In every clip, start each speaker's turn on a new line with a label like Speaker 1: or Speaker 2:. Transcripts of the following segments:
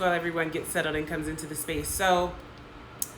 Speaker 1: while everyone gets settled and comes into the space. So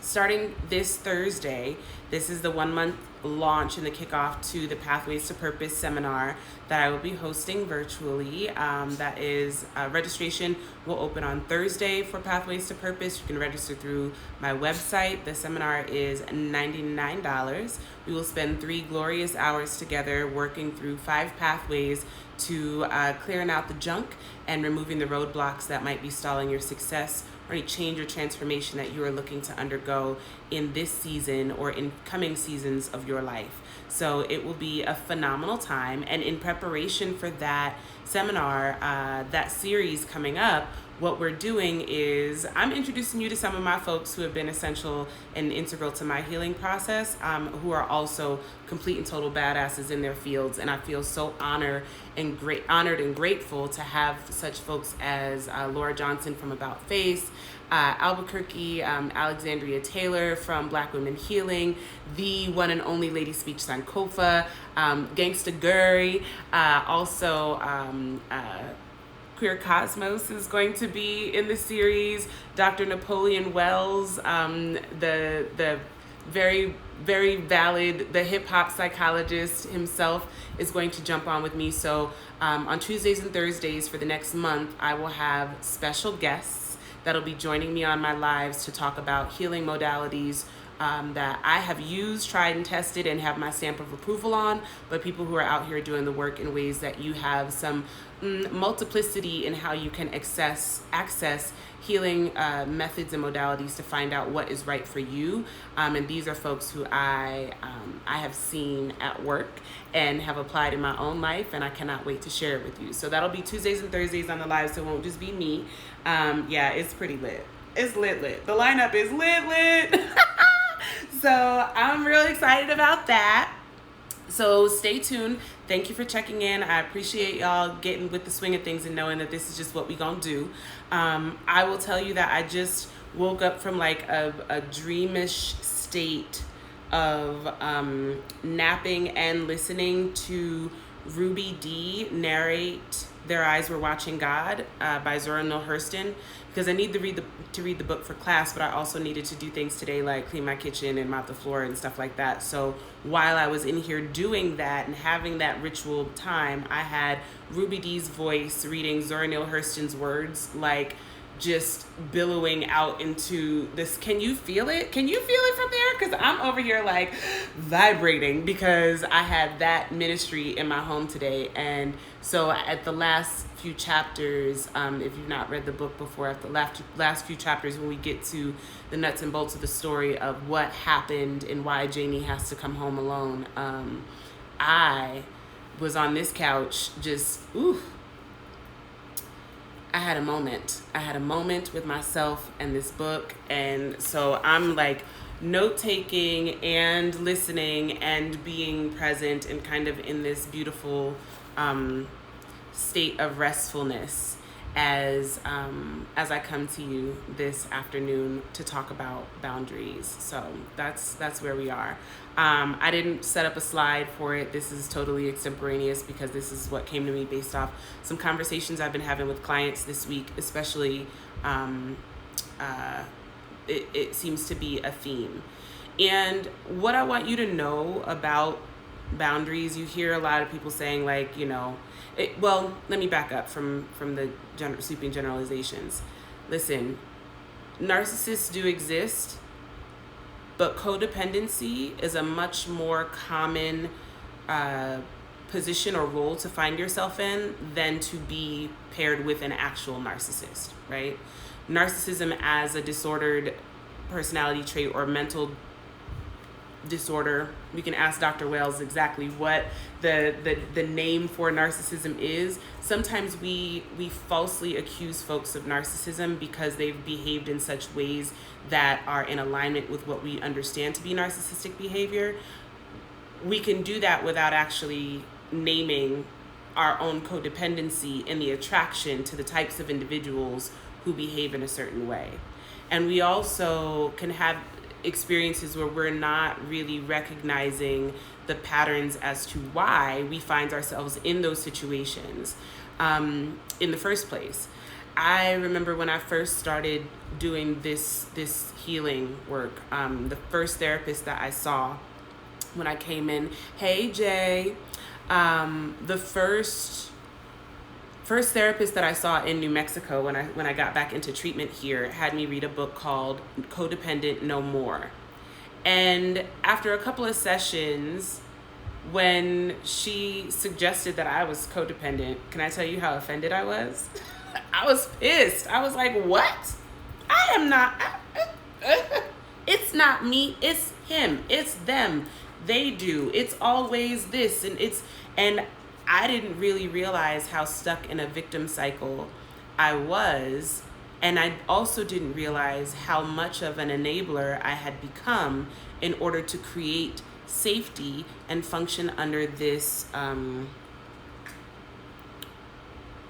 Speaker 1: starting this Thursday, this is the 1 month launch and the kickoff to the Pathways to Purpose seminar that I will be hosting virtually. That is, registration will open on Thursday for Pathways to Purpose. You can register through my website. The seminar is $99. We will spend 3 glorious hours together working through 5 pathways to clearing out the junk and removing the roadblocks that might be stalling your success or any change or transformation that you are looking to undergo in this season or in coming seasons of your life. So it will be a phenomenal time. And in preparation for that seminar, that series coming up, what we're doing is I'm introducing you to some of my folks who have been essential and integral to my healing process, who are also complete and total badasses in their fields. And I feel so honored and grateful to have such folks as Laura Johnson from About Face, Albuquerque, Alexandria Taylor from Black Women Healing, the one and only Lady Speech Sankofa, Gangsta Gurry, also Queer Cosmos is going to be in the series. Dr. Napoleon Wells, the very, very valid, the hip hop psychologist himself, is going to jump on with me. So on Tuesdays and Thursdays for the next month, I will have special guests that'll be joining me on my lives to talk about healing modalities that I have used, tried, and tested, and have my stamp of approval on, but people who are out here doing the work in ways that you have some multiplicity in how you can access healing methods and modalities to find out what is right for you. And these are folks who I have seen at work and have applied in my own life, and I cannot wait to share it with you. So that'll be Tuesdays and Thursdays on the live, so it won't just be me. Yeah, it's pretty lit. It's lit. The lineup is lit. So I'm really excited about that. So stay tuned. Thank you for checking in. I appreciate y'all getting with the swing of things and knowing that this is just what we gonna do. I will tell you that I just woke up from like a dreamish state of napping and listening to Ruby Dee narrate Their Eyes Were Watching God by Zora Neale Hurston, because I need to read the book for class, but I also needed to do things today like clean my kitchen and mop the floor and stuff like that. So while I was in here doing that and having that ritual time, I had Ruby Dee's voice reading Zora Neale Hurston's words, like just billowing out into this. Can you feel it? Can you feel it from there? Because I'm over here like vibrating because I had that ministry in my home today. And so at the last few chapters, if you've not read the book before, at the last few chapters, when we get to the nuts and bolts of the story of what happened and why Janie has to come home alone, I was on this couch just, I had a moment with myself and this book. And so I'm like note-taking and listening and being present and kind of in this beautiful state of restfulness as I come to you this afternoon to talk about boundaries. So that's where we are. I didn't set up a slide for it. This is totally extemporaneous because this is what came to me based off some conversations I've been having with clients this week, especially. It seems to be a theme. And what I want you to know about boundaries, you hear a lot of people saying like, well, let me back up from the sweeping generalizations. Listen, narcissists do exist, but codependency is a much more common position or role to find yourself in than to be paired with an actual narcissist, right? Narcissism as a disordered personality trait or mental disorder. We can ask Dr. Wells exactly what the name for narcissism is. Sometimes we falsely accuse folks of narcissism because they've behaved in such ways that are in alignment with what we understand to be narcissistic behavior. We can do that without actually naming our own codependency and the attraction to the types of individuals who behave in a certain way. And we also can have experiences where we're not really recognizing the patterns as to why we find ourselves in those situations in the first place. I remember when I first started doing this healing work, the first therapist that I saw when I came in, hey Jay, the first therapist that I saw in New Mexico when I got back into treatment here had me read a book called Codependent No More. And after a couple of sessions, when she suggested that I was codependent, can I tell you how offended I was? I was pissed. I was like, what? I am not. It's not me. It's him. It's them. They do. It's always this. And I didn't really realize how stuck in a victim cycle I was. And I also didn't realize how much of an enabler I had become in order to create safety and function under this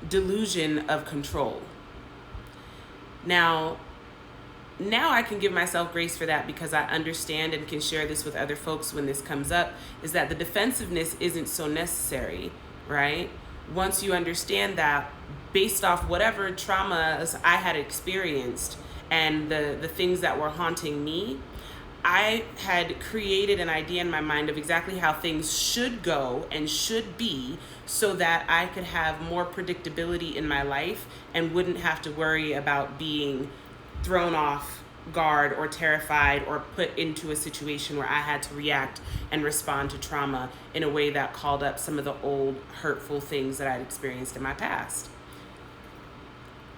Speaker 1: delusion of control. Now I can give myself grace for that because I understand and can share this with other folks when this comes up, is that the defensiveness isn't so necessary, right? Once you understand that, based off whatever traumas I had experienced and the things that were haunting me, I had created an idea in my mind of exactly how things should go and should be so that I could have more predictability in my life and wouldn't have to worry about being thrown off guard or terrified or put into a situation where I had to react and respond to trauma in a way that called up some of the old hurtful things that I'd experienced in my past.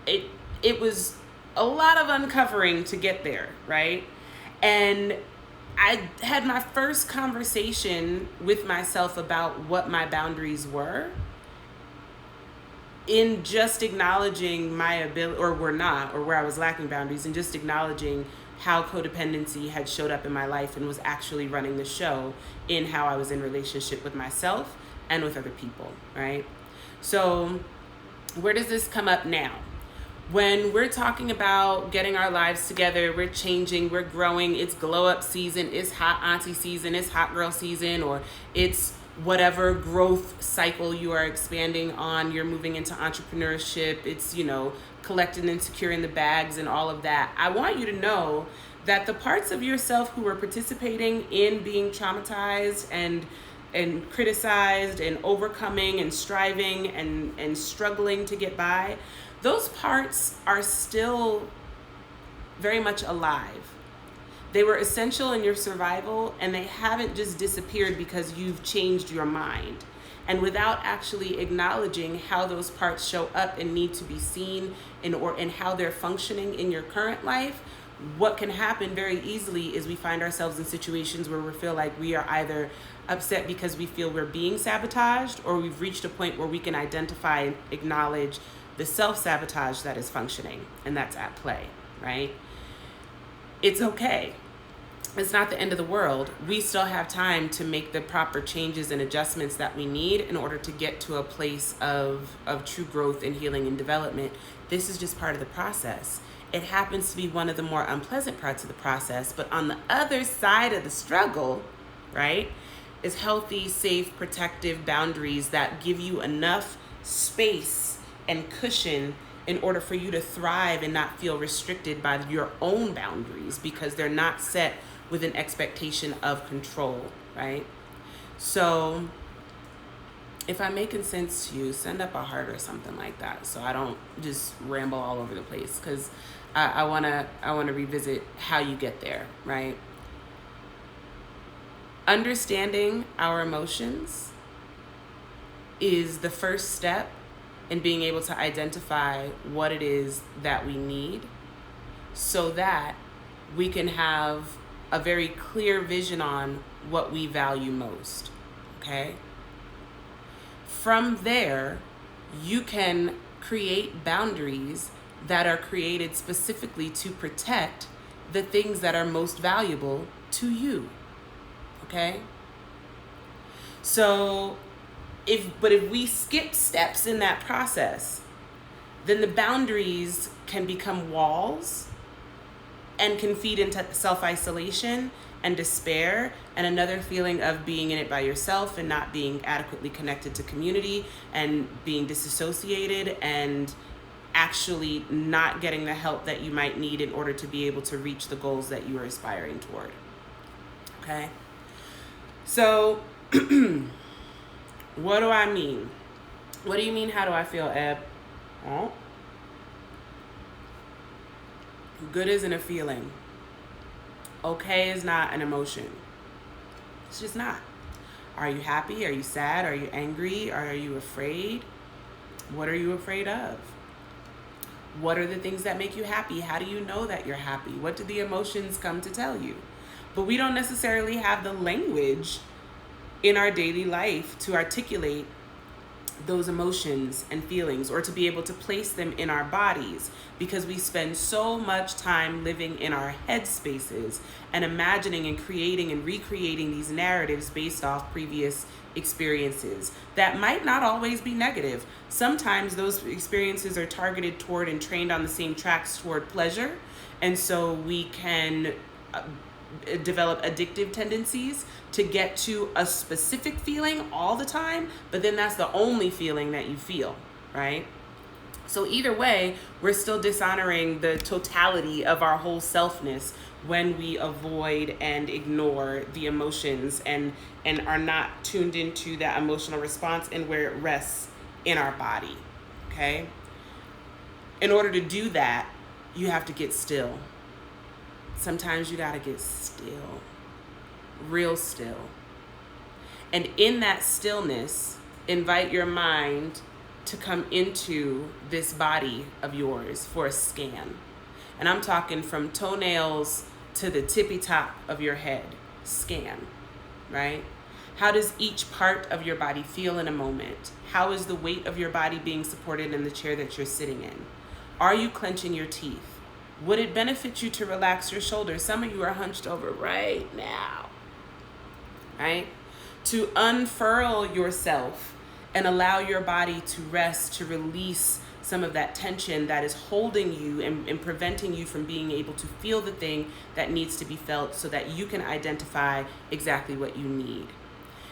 Speaker 1: It was a lot of uncovering to get there, right? And I had my first conversation with myself about what my boundaries were in just acknowledging my ability, or were not, or where I was lacking boundaries, and just acknowledging how codependency had showed up in my life and was actually running the show in how I was in relationship with myself and with other people, right? So where does this come up now? When we're talking about getting our lives together, we're changing, we're growing, it's glow up season, it's hot auntie season, it's hot girl season, or it's whatever growth cycle you are expanding on, you're moving into entrepreneurship, it's, collecting and securing the bags and all of that. I want you to know that the parts of yourself who are participating in being traumatized and criticized and overcoming and striving and struggling to get by, those parts are still very much alive. They were essential in your survival, and they haven't just disappeared because you've changed your mind. And without actually acknowledging how those parts show up and need to be seen and how they're functioning in your current life, what can happen very easily is we find ourselves in situations where we feel like we are either upset because we feel we're being sabotaged, or we've reached a point where we can identify and acknowledge the self-sabotage that is functioning and that's at play, right? It's okay. It's not the end of the world. We still have time to make the proper changes and adjustments that we need in order to get to a place of true growth and healing and development. This is just part of the process. It happens to be one of the more unpleasant parts of the process, but on the other side of the struggle, right, is healthy, safe, protective boundaries that give you enough space and cushion in order for you to thrive and not feel restricted by your own boundaries because they're not set with an expectation of control, right? So if I'm making sense to you, send up a heart or something like that so I don't just ramble all over the place, because I wanna revisit how you get there, right? Understanding our emotions is the first step in being able to identify what it is that we need so that we can have a very clear vision on what we value most, okay? From there, you can create boundaries that are created specifically to protect the things that are most valuable to you, okay? So, if we skip steps in that process, then the boundaries can become walls and can feed into self-isolation and despair and another feeling of being in it by yourself and not being adequately connected to community and being disassociated and actually not getting the help that you might need in order to be able to reach the goals that you are aspiring toward. Okay? So, what do I mean? What do you mean, how do I feel, Eb? Oh. Good isn't a feeling. Okay is not an emotion. It's just not. Are you happy? Are you sad? Are you angry? Are you afraid? What are you afraid of? What are the things that make you happy? How do you know that you're happy? What do the emotions come to tell you? But we don't necessarily have the language in our daily life to articulate those emotions and feelings, or to be able to place them in our bodies, because we spend so much time living in our head spaces and imagining and creating and recreating these narratives based off previous experiences that might not always be negative. Sometimes those experiences are targeted toward and trained on the same tracks toward pleasure, and so we can develop addictive tendencies to get to a specific feeling all the time, but then that's the only feeling that you feel, right? So either way, we're still dishonoring the totality of our whole selfness when we avoid and ignore the emotions and are not tuned into that emotional response and where it rests in our body, okay? In order to do that, you have to get still. Sometimes you gotta get still, real still. And in that stillness, invite your mind to come into this body of yours for a scan. And I'm talking from toenails to the tippy top of your head. Scan, right? How does each part of your body feel in a moment? How is the weight of your body being supported in the chair that you're sitting in? Are you clenching your teeth? Would it benefit you to relax your shoulders? Some of you are hunched over right now, right? To unfurl yourself and allow your body to rest, to release some of that tension that is holding you and preventing you from being able to feel the thing that needs to be felt, so that you can identify exactly what you need.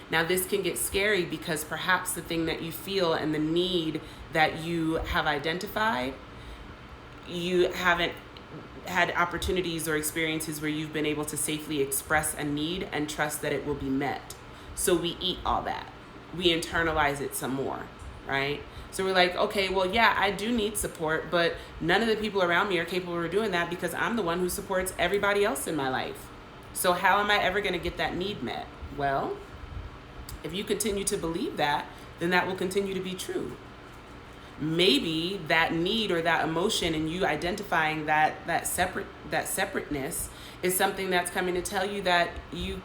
Speaker 1: Now, this can get scary because perhaps the thing that you feel and the need that you have identified, you haven't had opportunities or experiences where you've been able to safely express a need and trust that it will be met. So we eat all that. We internalize it some more, right? So we're like, okay, well, yeah, I do need support, but none of the people around me are capable of doing that because I'm the one who supports everybody else in my life. So how am I ever going to get that need met? Well, if you continue to believe that, then that will continue to be true. Maybe that need or that emotion and you identifying that separateness is something that's coming to tell you that you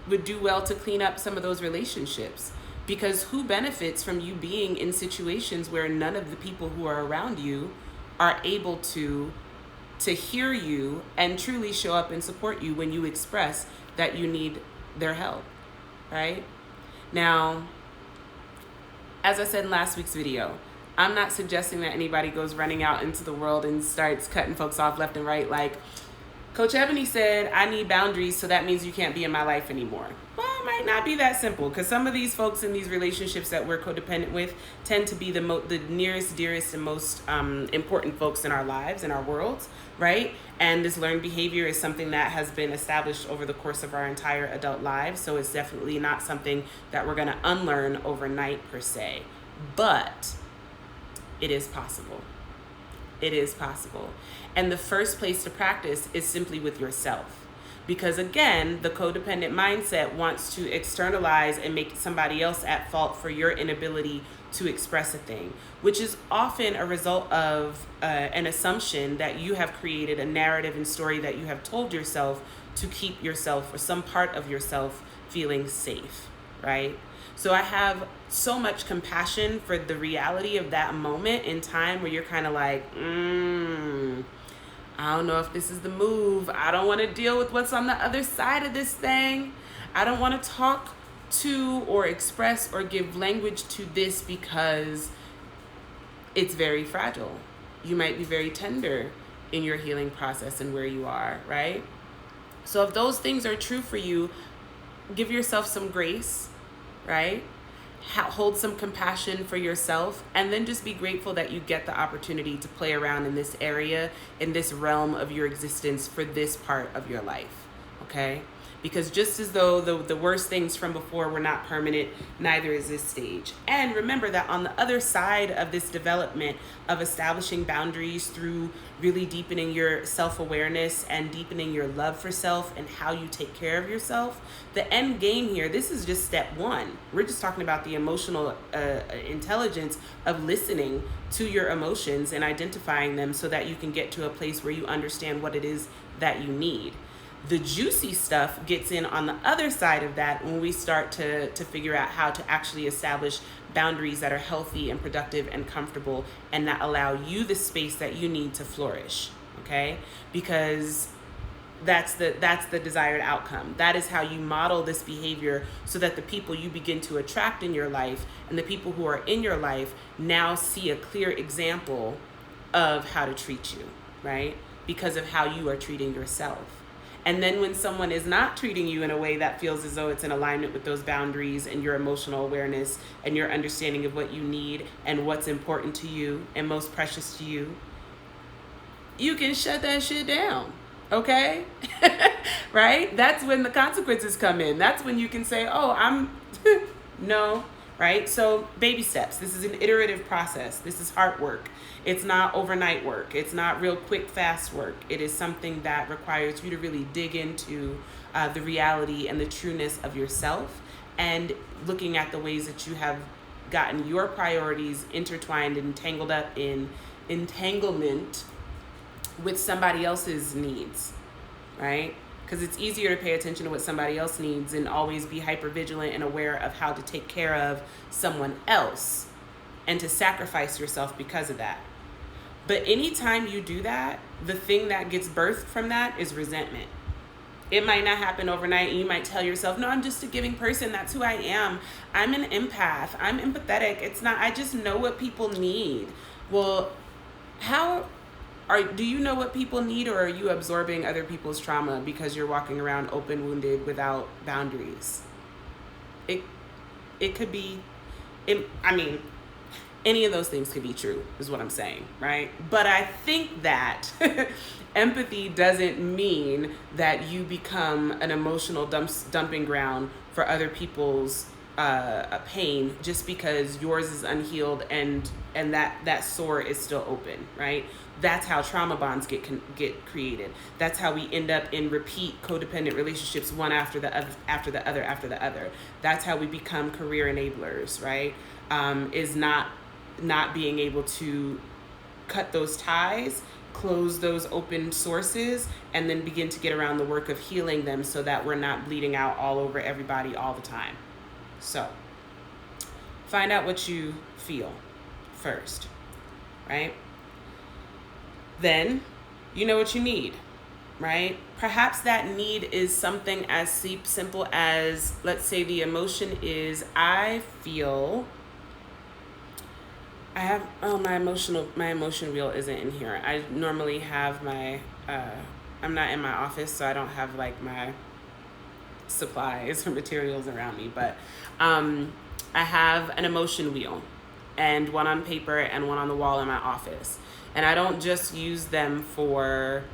Speaker 1: would do well to clean up some of those relationships, because who benefits from you being in situations where none of the people who are around you are able to hear you and truly show up and support you when you express that you need their help, right? Now, as I said in last week's video, I'm not suggesting that anybody goes running out into the world and starts cutting folks off left and right like, Coach Ebony said, I need boundaries, so that means you can't be in my life anymore. Well, it might not be that simple, because some of these folks in these relationships that we're codependent with tend to be the nearest, dearest, and most important folks in our lives, in our worlds, right? And this learned behavior is something that has been established over the course of our entire adult lives, so it's definitely not something that we're going to unlearn overnight per se. But it is possible. It is possible. And the first place to practice is simply with yourself. Because again, the codependent mindset wants to externalize and make somebody else at fault for your inability to express a thing, which is often a result of an assumption that you have created a narrative and story that you have told yourself to keep yourself or some part of yourself feeling safe, right? So I have so much compassion for the reality of that moment in time where you're kind of like, I don't know if this is the move. I don't want to deal with what's on the other side of this thing. I don't want to talk to or express or give language to this because it's very fragile. You might be very tender in your healing process and where you are, right? So if those things are true for you, give yourself some grace, right? hold some compassion for yourself, and then just be grateful that you get the opportunity to play around in this area, in this realm of your existence for this part of your life, okay? Because just as though the worst things from before were not permanent, neither is this stage. And remember that on the other side of this development of establishing boundaries through really deepening your self-awareness and deepening your love for self and how you take care of yourself, the end game here, this is just step one. We're just talking about the emotional intelligence of listening to your emotions and identifying them so that you can get to a place where you understand what it is that you need. The juicy stuff gets in on the other side of that when we start to figure out how to actually establish boundaries that are healthy and productive and comfortable and that allow you the space that you need to flourish, okay? Because that's the desired outcome. That is how you model this behavior so that the people you begin to attract in your life and the people who are in your life now see a clear example of how to treat you, right? Because of how you are treating yourself. And then when someone is not treating you in a way that feels as though it's in alignment with those boundaries and your emotional awareness and your understanding of what you need and what's important to you and most precious to you, you can shut that shit down, okay? Right? That's when the consequences come in. That's when you can say, oh, no, right? So baby steps. This is an iterative process. This is hard work. It's not overnight work. It's not real quick, fast work. It is something that requires you to really dig into the reality and the trueness of yourself and looking at the ways that you have gotten your priorities intertwined and tangled up in entanglement with somebody else's needs, right? Because it's easier to pay attention to what somebody else needs and always be hyper vigilant and aware of how to take care of someone else and to sacrifice yourself because of that. But anytime you do that, the thing that gets birthed from that is resentment. It might not happen overnight, and you might tell yourself, no, I'm just a giving person. That's who I am. I'm an empath. I'm empathetic. It's not, I just know what people need. Well, do you know what people need, or are you absorbing other people's trauma because you're walking around open wounded without boundaries? It could be, any of those things could be true, is what I'm saying, right? But I think that empathy doesn't mean that you become an emotional dumping ground for other people's pain just because yours is unhealed and that sore is still open, right? That's how trauma bonds get created. That's how we end up in repeat codependent relationships, one after the other. That's how we become career enablers, right? Is not being able to cut those ties, close those open sources, and then begin to get around the work of healing them so that we're not bleeding out all over everybody all the time. So find out what you feel first, right? Then you know what you need, right? Perhaps that need is something as simple as, let's say the emotion is, my emotion wheel isn't in here. I normally have I'm not in my office, so I don't have like my supplies or materials around me, but I have an emotion wheel and one on paper and one on the wall in my office. And I don't just use them for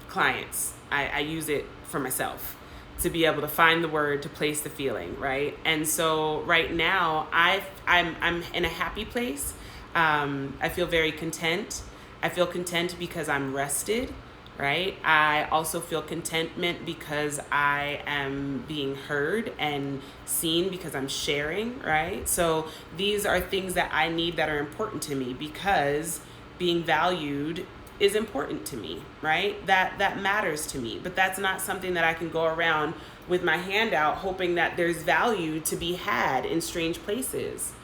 Speaker 1: clients. I use it for myself to be able to find the word to place the feeling, right? And so right now I'm in a happy place. I feel very content. I feel content because I'm rested, right? I also feel contentment because I am being heard and seen because I'm sharing, right? So these are things that I need that are important to me because being valued is important to me, right? That matters to me, but that's not something that I can go around with my hand out hoping that there's value to be had in strange places.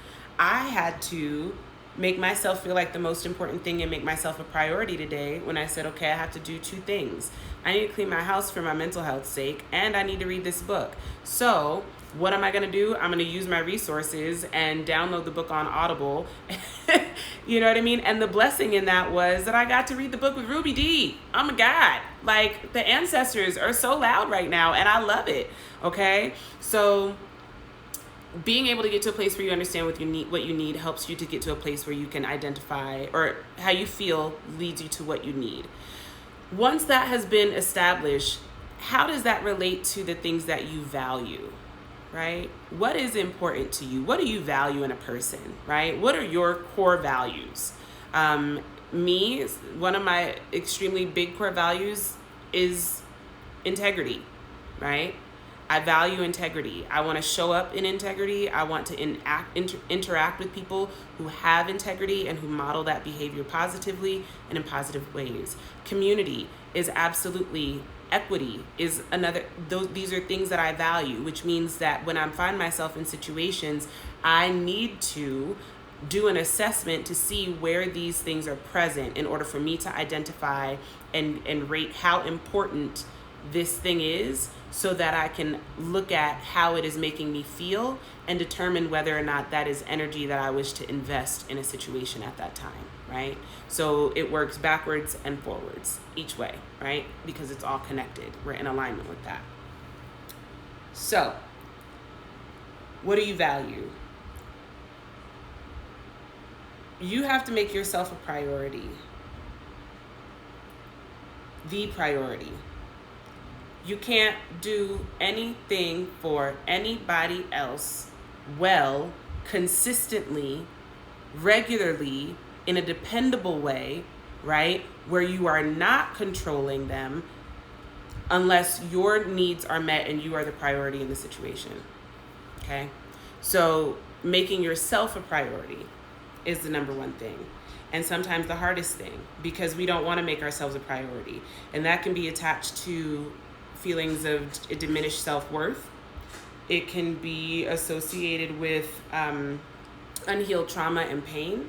Speaker 1: I had to make myself feel like the most important thing and make myself a priority today when I said, okay, I have to do two things. I need to clean my house for my mental health's sake, and I need to read this book. So what am I going to do? I'm going to use my resources and download the book on Audible. You know what I mean? And the blessing in that was that I got to read the book with Ruby D. Oh my God. Like, the ancestors are so loud right now, and I love it. Okay? So being able to get to a place where you understand what you need helps you to get to a place where you can identify, or how you feel leads you to what you need. Once that has been established, how does that relate to the things that you value, right? What is important to you? What do you value in a person, right? What are your core values? Me, one of my extremely big core values is integrity, right? I value integrity. I want to show up in integrity. I want to interact with people who have integrity and who model that behavior positively and in positive ways. Community is absolutely, equity is another. These are things that I value, which means that when I find myself in situations, I need to do an assessment to see where these things are present in order for me to identify and rate how important this thing is, so that I can look at how it is making me feel and determine whether or not that is energy that I wish to invest in a situation at that time, right? So it works backwards and forwards each way, right? Because it's all connected. We're in alignment with that. So, what do you value? You have to make yourself a priority. The priority. You can't do anything for anybody else well, consistently, regularly, in a dependable way, right? Where you are not controlling them unless your needs are met and you are the priority in the situation, okay? So making yourself a priority is the number one thing. And sometimes the hardest thing, because we don't want to make ourselves a priority. And that can be attached to feelings of diminished self-worth. It can be associated with unhealed trauma and pain.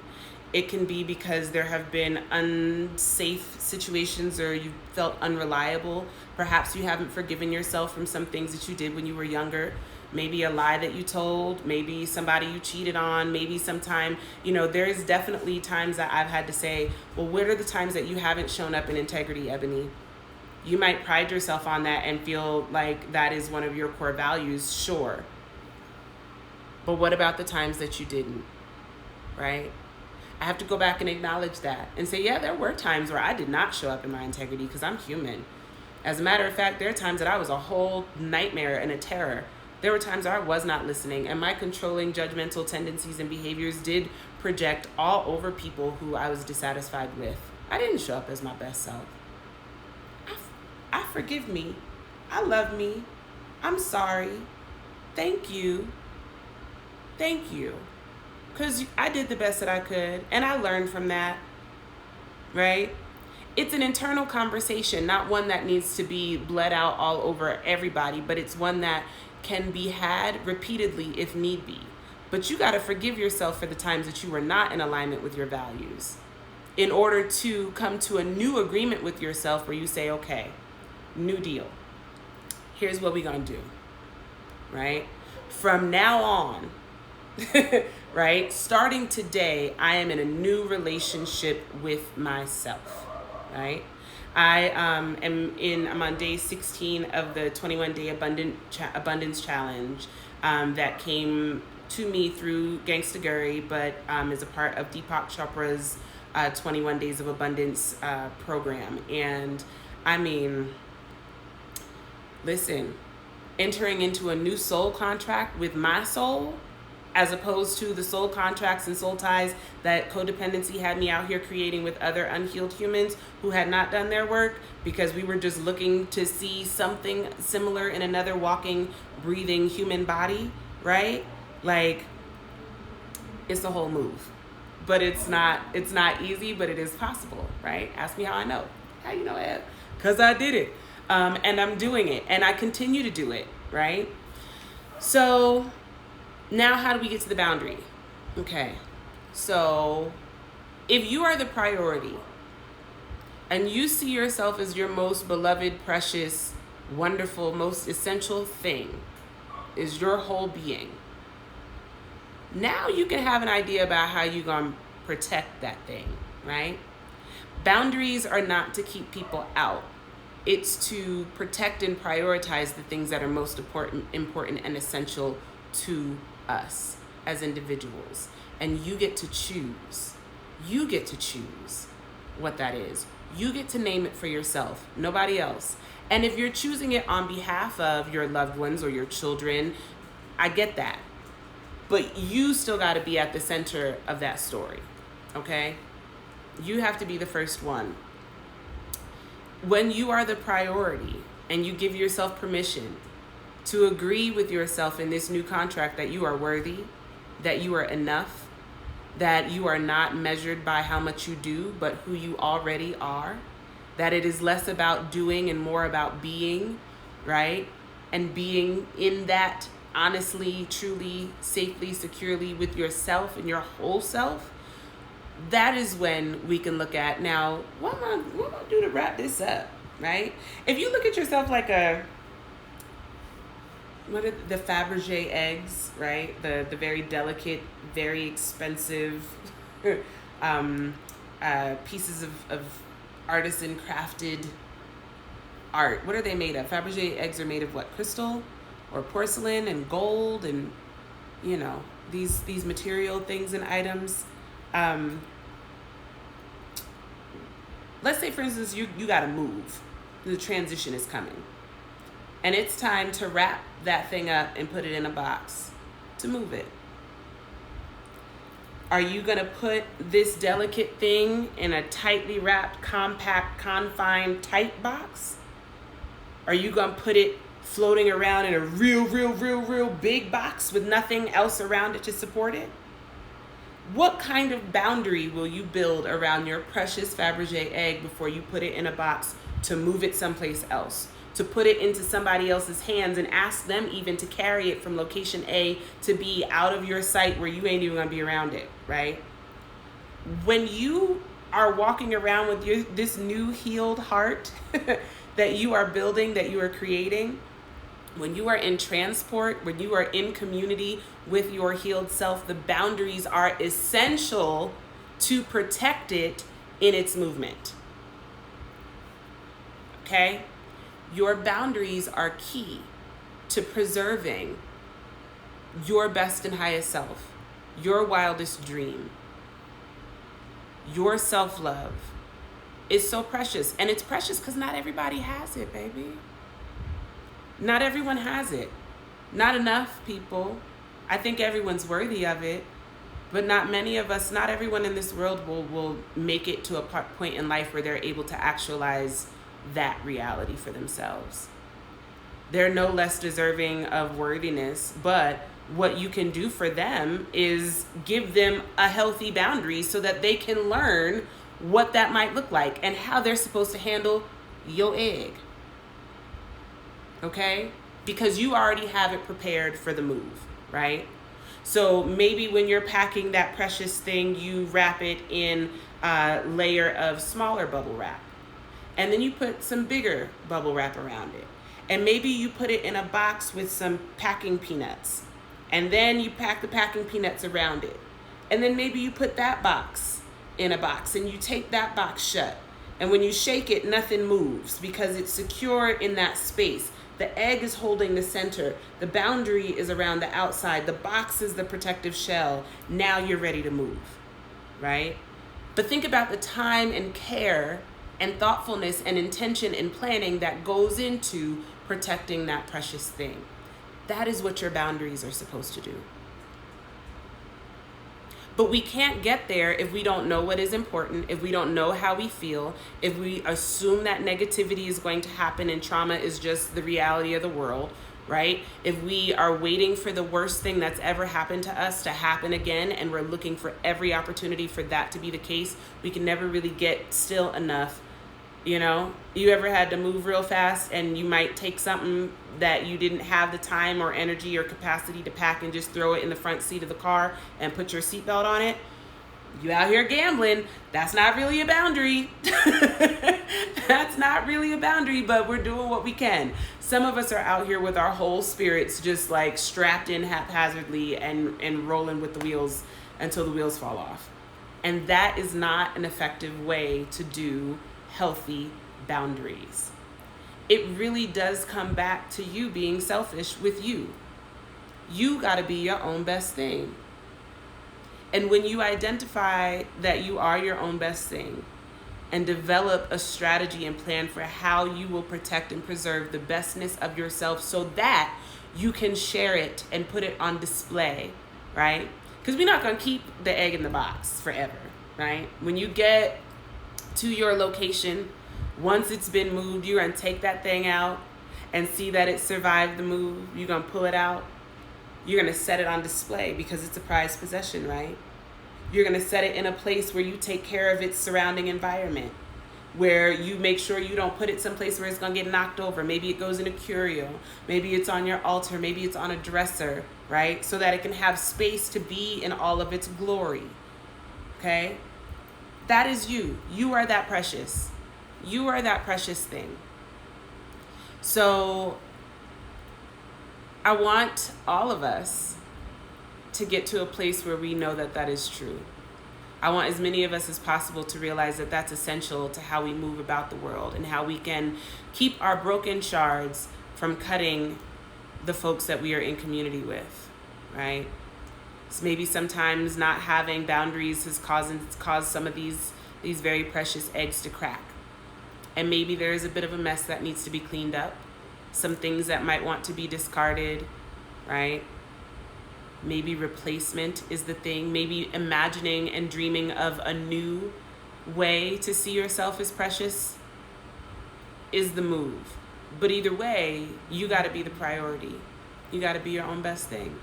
Speaker 1: It can be because there have been unsafe situations or you felt unreliable. Perhaps you haven't forgiven yourself from some things that you did when you were younger. Maybe a lie that you told, maybe somebody you cheated on, maybe sometime, there's definitely times that I've had to say, well, what are the times that you haven't shown up in integrity, Ebony? You might pride yourself on that and feel like that is one of your core values, sure. But what about the times that you didn't, right? I have to go back and acknowledge that and say, yeah, there were times where I did not show up in my integrity because I'm human. As a matter of fact, there are times that I was a whole nightmare and a terror. There were times I was not listening, and my controlling, judgmental tendencies and behaviors did project all over people who I was dissatisfied with. I didn't show up as my best self. I forgive me. I love me. I'm sorry. Thank you. Thank you. Because I did the best that I could, and I learned from that, right? It's an internal conversation, not one that needs to be bled out all over everybody, but it's one that can be had repeatedly if need be. But you got to forgive yourself for the times that you were not in alignment with your values in order to come to a new agreement with yourself where you say, okay, new deal. Here's what we're going to do, right? From now on, right? Starting today, I am in a new relationship with myself, right? I'm on day 16 of the 21-day abundance challenge that came to me through Gangsta Guri, but is a part of Deepak Chopra's 21 Days of Abundance program. And I mean, listen, entering into a new soul contract with my soul, as opposed to the soul contracts and soul ties that codependency had me out here creating with other unhealed humans who had not done their work because we were just looking to see something similar in another walking, breathing human body, right? Like, it's a whole move. But it's not easy, but it is possible, right? Ask me how I know. How you know, Ed? Because I did it. And I'm doing it. And I continue to do it, right? So now how do we get to the boundary? Okay. So if you are the priority and you see yourself as your most beloved, precious, wonderful, most essential thing is your whole being, now you can have an idea about how you're going to protect that thing, right? Boundaries are not to keep people out. It's to protect and prioritize the things that are most important and essential to us as individuals. And you get to choose. You get to choose what that is. You get to name it for yourself, nobody else. And if you're choosing it on behalf of your loved ones or your children, I get that. But you still got to be at the center of that story, okay? You have to be the first one. When you are the priority and you give yourself permission to agree with yourself in this new contract that you are worthy, that you are enough, that you are not measured by how much you do, but who you already are, that it is less about doing and more about being, right? And being in that honestly, truly, safely, securely with yourself and your whole self. That is when we can look at, now, what am I gonna do to wrap this up, right? If you look at yourself like the Fabergé eggs, right? The very delicate, very expensive pieces of artisan crafted art. What are they made of? Fabergé eggs are made of what? Crystal or porcelain and gold and, you know, these material things and items. Let's say, for instance, you got to move. The transition is coming. And it's time to wrap that thing up and put it in a box to move it. Are you going to put this delicate thing in a tightly wrapped, compact, confined, tight box? Are you going to put it floating around in a real big box with nothing else around it to support it? What kind of boundary will you build around your precious Fabergé egg before you put it in a box to move it someplace else, to put it into somebody else's hands and ask them even to carry it from location A to B out of your sight where you ain't even gonna be around it, right? When you are walking around with this new healed heart that you are building, that you are creating, when you are in transport, when you are in community with your healed self, the boundaries are essential to protect it in its movement. Okay? Your boundaries are key to preserving your best and highest self, your wildest dream. Your self-love is so precious. And it's precious because not everybody has it, baby. Not everyone has it. Not enough people. I think everyone's worthy of it, but not many of us, not everyone in this world will make it to a point in life where they're able to actualize that reality for themselves. They're no less deserving of worthiness, but what you can do for them is give them a healthy boundary so that they can learn what that might look like and how they're supposed to handle your egg. Okay? Because you already have it prepared for the move, right? So maybe when you're packing that precious thing, you wrap it in a layer of smaller bubble wrap. And then you put some bigger bubble wrap around it. And maybe you put it in a box with some packing peanuts. And then you pack the packing peanuts around it. And then maybe you put that box in a box and you tape that box shut. And when you shake it, nothing moves because it's secure in that space. The egg is holding the center. The boundary is around the outside. The box is the protective shell. Now you're ready to move, right? But think about the time and care and thoughtfulness and intention and planning that goes into protecting that precious thing. That is what your boundaries are supposed to do. But we can't get there if we don't know what is important, if we don't know how we feel, if we assume that negativity is going to happen and trauma is just the reality of the world, right? If we are waiting for the worst thing that's ever happened to us to happen again and we're looking for every opportunity for that to be the case, we can never really get still enough. You know, you ever had to move real fast and you might take something that you didn't have the time or energy or capacity to pack and just throw it in the front seat of the car and put your seatbelt on it? You out here gambling. That's not really a boundary. That's not really a boundary, but we're doing what we can. Some of us are out here with our whole spirits just like strapped in haphazardly and rolling with the wheels until the wheels fall off. And that is not an effective way to do healthy boundaries. It really does come back to you being selfish with you. You got to be your own best thing. And when you identify that you are your own best thing and develop a strategy and plan for how you will protect and preserve the bestness of yourself so that you can share it and put it on display, right? Because we're not going to keep the egg in the box forever, right? When you get to your location, once it's been moved, you're going to take that thing out and see that it survived the move. You're going to pull it out. You're going to set it on display because it's a prized possession, right? You're going to set it in a place where you take care of its surrounding environment, where you make sure you don't put it someplace where it's going to get knocked over. Maybe it goes in a curio. Maybe it's on your altar. Maybe it's on a dresser, right? So that it can have space to be in all of its glory, okay? That is you. You are that precious. You are that precious thing. So I want all of us to get to a place where we know that that is true. I want as many of us as possible to realize that that's essential to how we move about the world and how we can keep our broken shards from cutting the folks that we are in community with, right? So maybe sometimes not having boundaries has caused some of these very precious eggs to crack. And maybe there is a bit of a mess that needs to be cleaned up. Some things that might want to be discarded, right? Maybe replacement is the thing. Maybe imagining and dreaming of a new way to see yourself as precious is the move. But either way, you got to be the priority. You got to be your own best thing.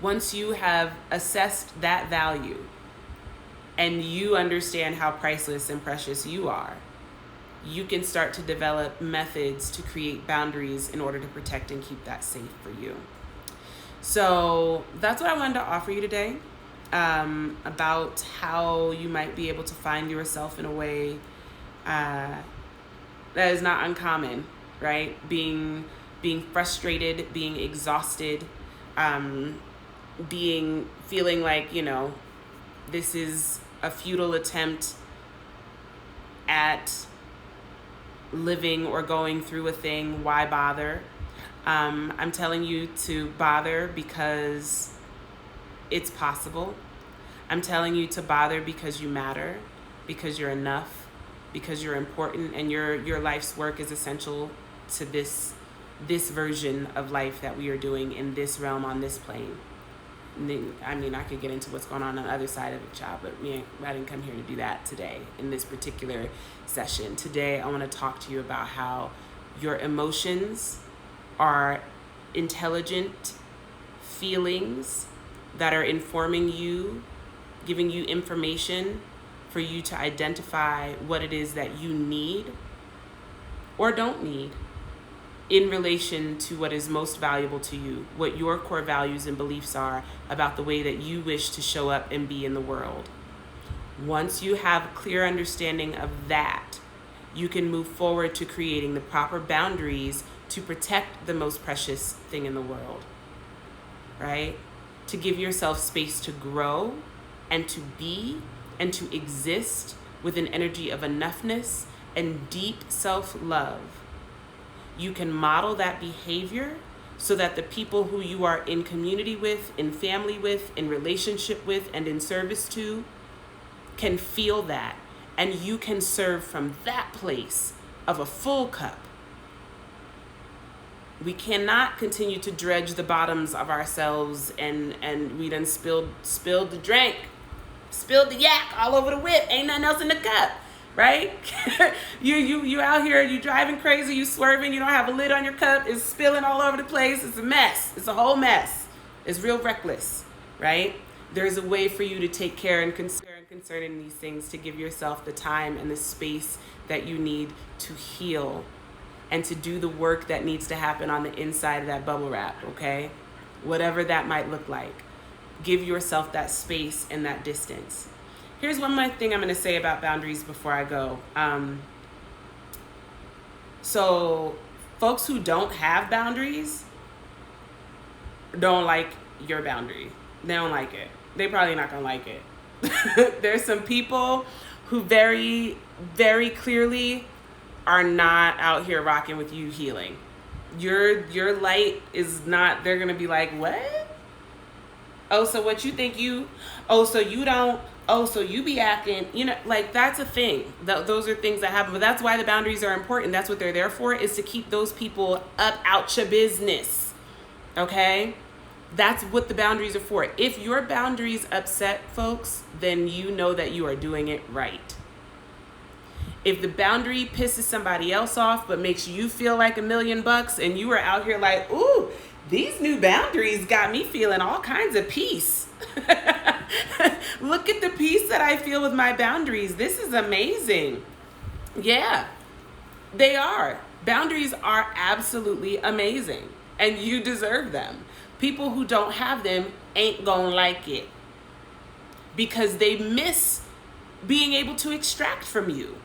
Speaker 1: Once you have assessed that value and you understand how priceless and precious you are, you can start to develop methods to create boundaries in order to protect and keep that safe for you. So that's what I wanted to offer you today, about how you might be able to find yourself in a way that is not uncommon, right? Being frustrated, being exhausted, feeling like, this is a futile attempt at living or going through a thing. Why bother? I'm telling you to bother because it's possible. I'm telling you to bother because you matter, because you're enough, because you're important, and your life's work is essential to this version of life that we are doing in this realm, on this plane. I could get into what's going on the other side of it, child, but I didn't come here to do that today in this particular session. Today, I want to talk to you about how your emotions are intelligent feelings that are informing you, giving you information for you to identify what it is that you need or don't need in relation to what is most valuable to you, what your core values and beliefs are about the way that you wish to show up and be in the world. Once you have a clear understanding of that, you can move forward to creating the proper boundaries to protect the most precious thing in the world, right? To give yourself space to grow and to be and to exist with an energy of enoughness and deep self-love. You can model that behavior so that the people who you are in community with, in family with, in relationship with, and in service to can feel that. And you can serve from that place of a full cup. We cannot continue to dredge the bottoms of ourselves and we done spilled the drink, spilled the yak all over the whip. Ain't nothing else in the cup, right? you out here, you driving crazy, you swerving, you don't have a lid on your cup, it's spilling all over the place. It's a mess. It's a whole mess. It's real reckless, right? There's a way for you to take care and concern in these things, to give yourself the time and the space that you need to heal and to do the work that needs to happen on the inside of that bubble wrap, okay? Whatever that might look like. Give yourself that space and that distance. Here's one more thing I'm going to say about boundaries before I go. So folks who don't have boundaries don't like your boundary. They don't like it. They probably not going to like it. There's some people who very, very clearly are not out here rocking with you healing. Your light is not, they're going to be like, what? Oh, so what you think you, oh, so you don't, oh, so you be acting, like that's a thing. Those are things that happen. But that's why the boundaries are important. That's what they're there for, is to keep those people up out your business. Okay? That's what the boundaries are for. If your boundaries upset folks, then you know that you are doing it right. If the boundary pisses somebody else off but makes you feel like $1,000,000 and you are out here like, ooh, these new boundaries got me feeling all kinds of peace. Look at the peace that I feel with my boundaries. This is amazing. Yeah, they are. Boundaries are absolutely amazing, and you deserve them. People who don't have them ain't gonna like it because they miss being able to extract from you.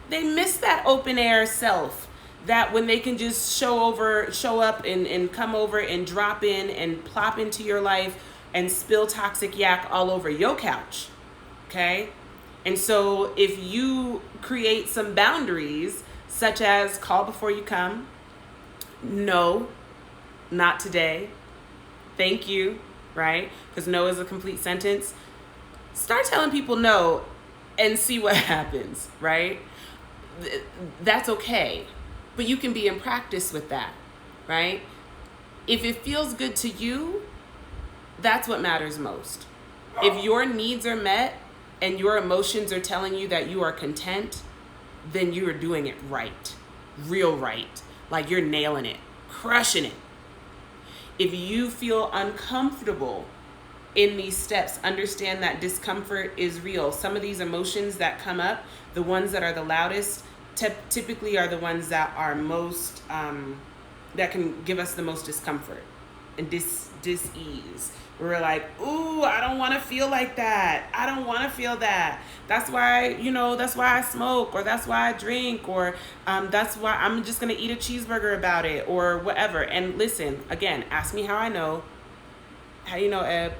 Speaker 1: They miss that open air self, that when they can just show up and come over and drop in and plop into your life and spill toxic yak all over your couch. Okay? And so if you create some boundaries, such as call before you come, no, not today, thank you, right? Because no is a complete sentence. Start telling people no and see what happens, right? That's okay. But you can be in practice with that, right? If it feels good to you, that's what matters most. If your needs are met and your emotions are telling you that you are content, then you are doing it right, real right. Like you're nailing it, crushing it. If you feel uncomfortable in these steps, understand that discomfort is real. Some of these emotions that come up, the ones that are the loudest, typically are the ones that are most, that can give us the most discomfort and dis-ease. We're like, ooh, I don't want to feel like that. I don't want to feel that. That's why, that's why I smoke, or that's why I drink, or that's why I'm just going to eat a cheeseburger about it, or whatever. And listen, again, ask me how I know. How you know, Eb?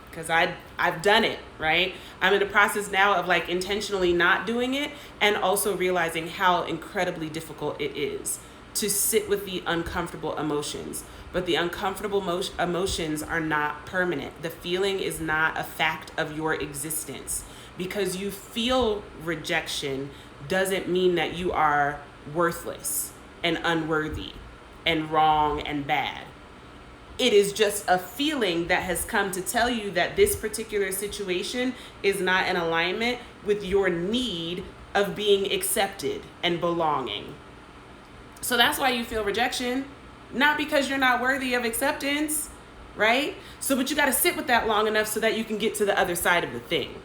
Speaker 1: Because I've done it, right? I'm in the process now of like intentionally not doing it, and also realizing how incredibly difficult it is to sit with the uncomfortable emotions. But the uncomfortable emotions are not permanent. The feeling is not a fact of your existence. Because you feel rejection doesn't mean that you are worthless and unworthy and wrong and bad. It is just a feeling that has come to tell you that this particular situation is not in alignment with your need of being accepted and belonging. So that's why you feel rejection, not because you're not worthy of acceptance, right? So, but you got to sit with that long enough so that you can get to the other side of the thing.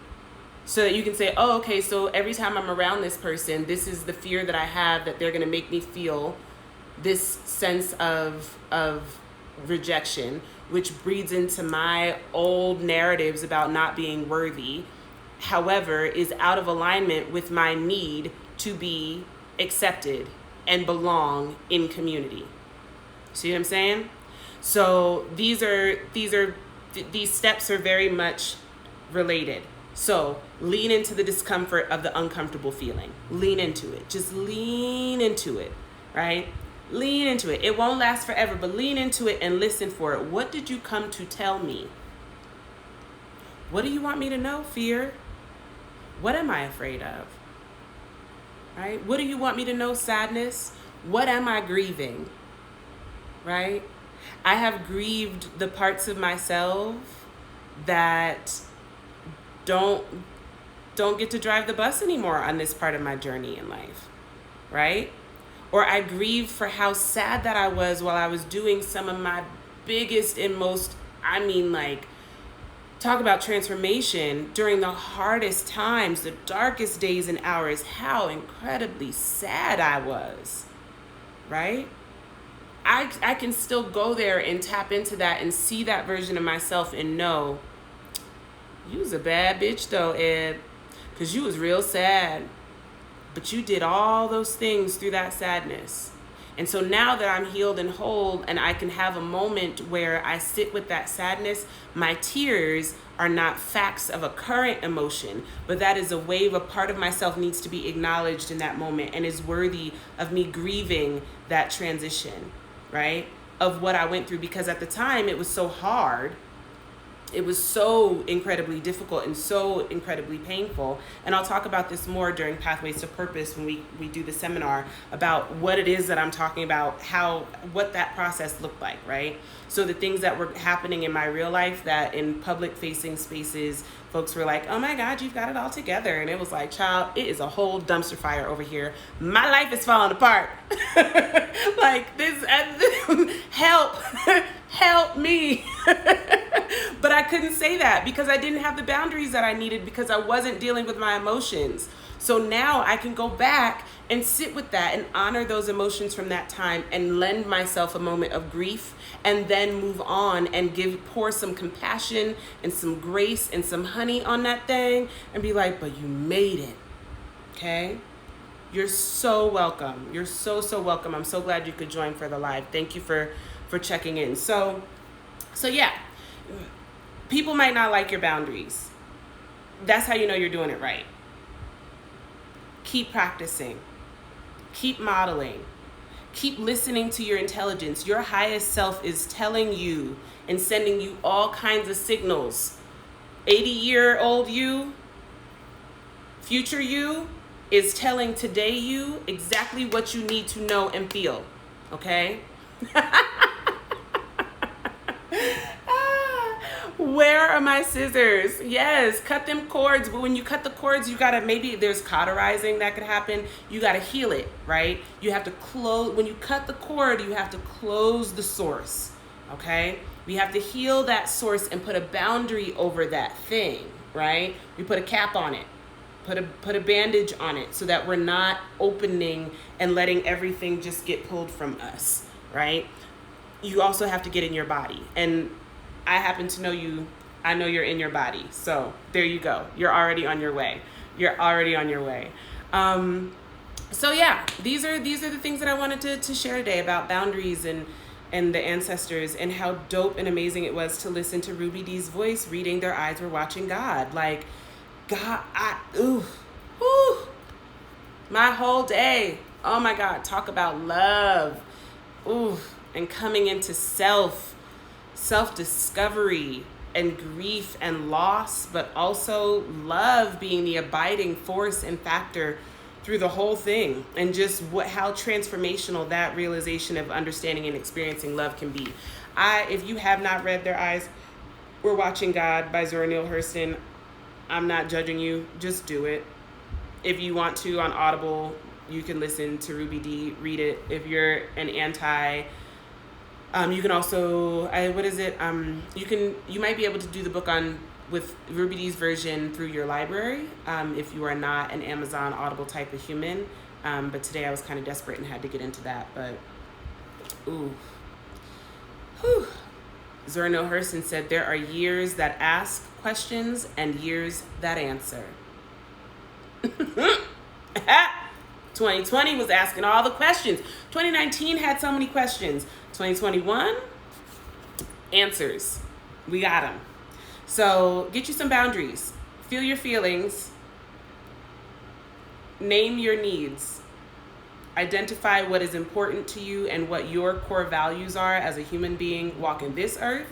Speaker 1: So that you can say, oh, okay, so every time I'm around this person, this is the fear that I have, that they're going to make me feel this sense of rejection, which breeds into my old narratives about not being worthy, however, is out of alignment with my need to be accepted and belong in community. See what I'm saying? So these steps are very much related. So lean into the discomfort of the uncomfortable feeling. Lean into it. Just lean into it, right? Lean into it. It won't last forever, but lean into it and listen for it. What did you come to tell me? What do you want me to know, fear? What am I afraid of? Right? What do you want me to know, sadness? What am I grieving? Right? I have grieved the parts of myself that don't get to drive the bus anymore on this part of my journey in life, right? Or I grieved for how sad that I was while I was doing some of my biggest and most, talk about transformation during the hardest times, the darkest days and hours, how incredibly sad I was, right? I can still go there and tap into that and see that version of myself and know, you was a bad bitch though, Ed, because you was real sad. But you did all those things through that sadness. And so now that I'm healed and whole and I can have a moment where I sit with that sadness, my tears are not facts of a current emotion, but that is a wave. A part of myself needs to be acknowledged in that moment and is worthy of me grieving that transition. right? Of what I went through, because at the time it was so hard. It was so incredibly difficult and so incredibly painful. And I'll talk about this more during Pathways to Purpose when we do the seminar about what it is that I'm talking about, what that process looked like, right? So the things that were happening in my real life, that in public facing spaces, folks were like, oh my God, you've got it all together. And it was like, child, it is a whole dumpster fire over here. My life is falling apart. Like this, help, help me. But I couldn't say that because I didn't have the boundaries that I needed, because I wasn't dealing with my emotions. So now I can go back and sit with that and honor those emotions from that time and lend myself a moment of grief, and then move on and pour some compassion and some grace and some honey on that thing and be like, but you made it, okay? You're so welcome. You're so welcome. I'm so glad you could join for the live. Thank you for checking in. So yeah, people might not like your boundaries. That's how you know you're doing it right. Keep practicing. Keep modeling. Keep listening to your intelligence. Your highest self is telling you and sending you all kinds of signals. 80-year-old you, future you, is telling today you exactly what you need to know and feel. Okay? Where are my scissors? Yes, cut them cords. But when you cut the cords, you gotta, maybe there's cauterizing that could happen. You gotta heal it, right? You have to close, when you cut the cord, you have to close the source, okay? We have to heal that source and put a boundary over that thing, right? We put a cap on it, put a bandage on it, so that we're not opening and letting everything just get pulled from us, right? You also have to get in your body. And I happen to know you. I know you're in your body. So there you go. You're already on your way. You're already on your way. So yeah, these are the things that I wanted to share today about boundaries and the ancestors, and how dope and amazing it was to listen to Ruby Dee's voice reading Their Eyes Were Watching God. Like, God, my whole day. Oh my God, talk about love. And coming into self-discovery and grief and loss, but also love being the abiding force and factor through the whole thing, and just how transformational that realization of understanding and experiencing love can be. If you have not read Their Eyes Were Watching God by Zora Neale Hurston, I'm not judging you. Just do it. If you want to, on Audible, you can listen to Ruby Dee read it. If you're an anti, you can also, you might be able to do the book with Ruby Dee's version through your library, if you are not an Amazon Audible type of human. But today I was kind of desperate and had to get into that. But, Zora Neale Hurston said, there are years that ask questions and years that answer. 2020 was asking all the questions. 2019 had so many questions. 2021, answers. We got them. So get you some boundaries. Feel your feelings. Name your needs. Identify what is important to you and what your core values are as a human being walking this earth.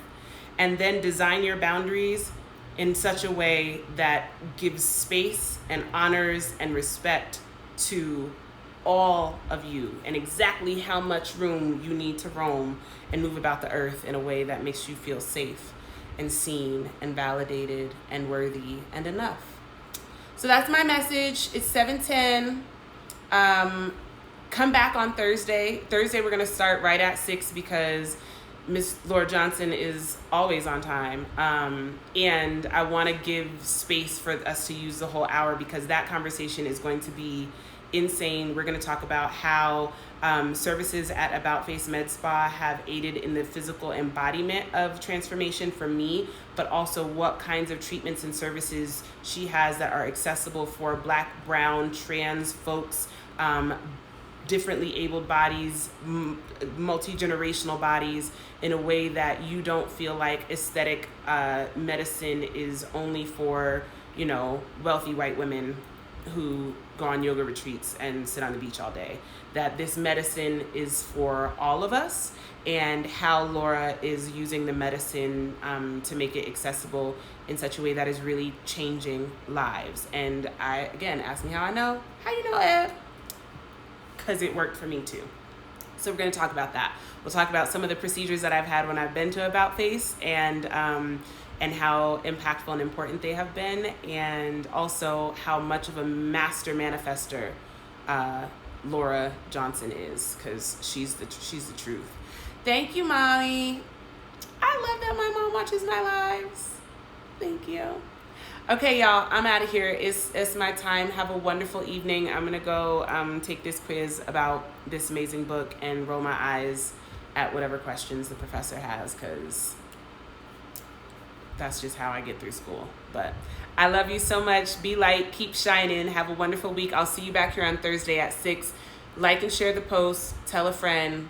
Speaker 1: And then design your boundaries in such a way that gives space and honors and respect to all of you, and exactly how much room you need to roam and move about the earth in a way that makes you feel safe and seen and validated and worthy and enough. So that's my message. It's 7:10. Come back on Thursday. Thursday we're going to start right at 6 because Miss Laura Johnson is always on time. And I want to give space for us to use the whole hour, because that conversation is going to be insane. We're going to talk about how services at About Face Med Spa have aided in the physical embodiment of transformation for me, but also what kinds of treatments and services she has that are accessible for Black, brown, trans folks, differently abled bodies, multi-generational bodies, in a way that you don't feel like aesthetic medicine is only for, wealthy white women who go on yoga retreats and sit on the beach all day. That this medicine is for all of us, and how Laura is using the medicine to make it accessible in such a way that is really changing lives. And again, ask me how I know. How you know, Eb? Because it worked for me too. So we're going to talk about that. We'll talk about some of the procedures that I've had when I've been to About Face, and how impactful and important they have been, and also how much of a master manifester Laura Johnson is, because she's the truth. Thank you, Mommy. I love that my mom watches my lives. Thank you. Okay, y'all, I'm out of here. It's my time. Have a wonderful evening. I'm gonna go take this quiz about this amazing book and roll my eyes at whatever questions the professor has, because that's just how I get through school. But I love you so much. Be light, keep shining. Have a wonderful week. I'll see you back here on Thursday at 6. Like and share the post. Tell a friend.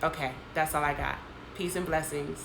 Speaker 1: Okay, that's all I got. Peace and blessings.